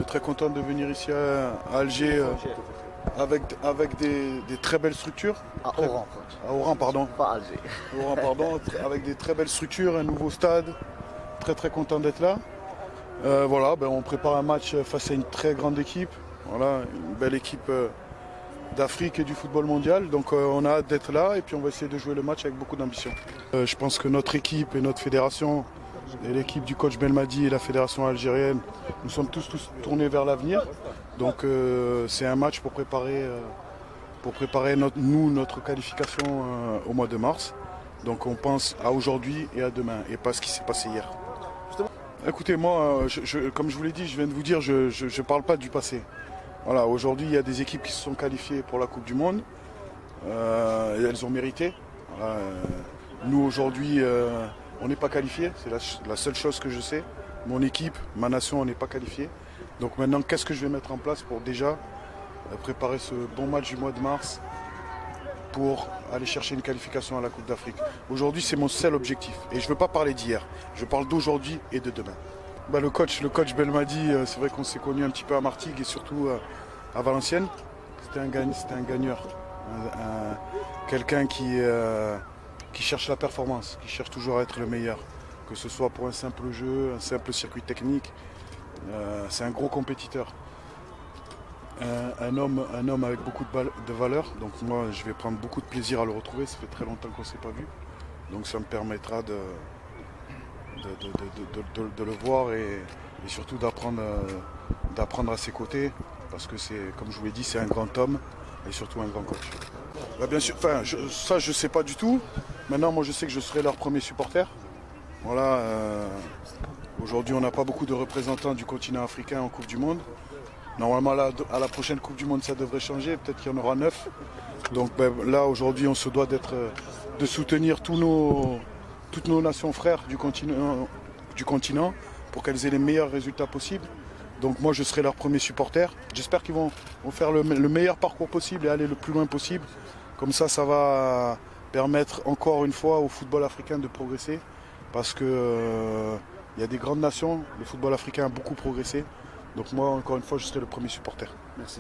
Très content de venir ici à Alger avec des très belles structures. À Oran, À Oran, pardon. pas Alger. Oran, pardon. Avec des très belles structures, un nouveau stade. Très content d'être là. Voilà, on prépare un match face à une très grande équipe. Voilà, une belle équipe d'Afrique et du football mondial. Donc on a hâte d'être là et puis on va essayer de jouer le match avec beaucoup d'ambition. Je pense que notre équipe et notre fédération, et l'équipe du coach Belmadi et la fédération algérienne, nous sommes tous tournés vers l'avenir. Donc c'est un match pour préparer notre qualification au mois de mars. Donc on pense à aujourd'hui et à demain et pas ce qui s'est passé hier. Écoutez, moi, comme je vous l'ai dit, je viens de vous dire, je ne parle pas du passé. Voilà, aujourd'hui, il y a des équipes qui se sont qualifiées pour la Coupe du Monde. Et elles ont mérité. Voilà, nous, aujourd'hui, on n'est pas qualifiés. C'est la seule chose que je sais. Mon équipe, ma nation, on n'est pas qualifié. Donc maintenant, qu'est-ce que je vais mettre en place pour déjà préparer ce bon match du mois de mars pour aller chercher une qualification à la Coupe d'Afrique. Aujourd'hui, c'est mon seul objectif. Et je ne veux pas parler d'hier. Je parle d'aujourd'hui et de demain. Le coach Belmadi, c'est vrai qu'on s'est connu un petit peu à Martigues et surtout à Valenciennes. C'était un gagneur. Quelqu'un qui cherche la performance, qui cherche toujours à être le meilleur. Que ce soit pour un simple jeu, un simple circuit technique. C'est un gros compétiteur. Un homme avec beaucoup de valeur, donc moi je vais prendre beaucoup de plaisir à le retrouver, ça fait très longtemps qu'on ne s'est pas vu, donc ça me permettra de le voir et surtout d'apprendre à ses côtés, parce que c'est, comme je vous l'ai dit, c'est un grand homme et surtout un grand coach. Bien sûr, ça je ne sais pas du tout, maintenant moi je sais que je serai leur premier supporter. Voilà, aujourd'hui on n'a pas beaucoup de représentants du continent africain en Coupe du Monde. Normalement, à la prochaine Coupe du Monde, ça devrait changer. Peut-être qu'il y en aura 9. Donc là, aujourd'hui, on se doit de soutenir toutes nos nations frères du continent pour qu'elles aient les meilleurs résultats possibles. Donc moi, je serai leur premier supporter. J'espère qu'ils vont faire le meilleur parcours possible et aller le plus loin possible. Comme ça va permettre encore une fois au football africain de progresser. Parce que il y a des grandes nations. Le football africain a beaucoup progressé. Donc moi, encore une fois, je serai le premier supporter. Merci.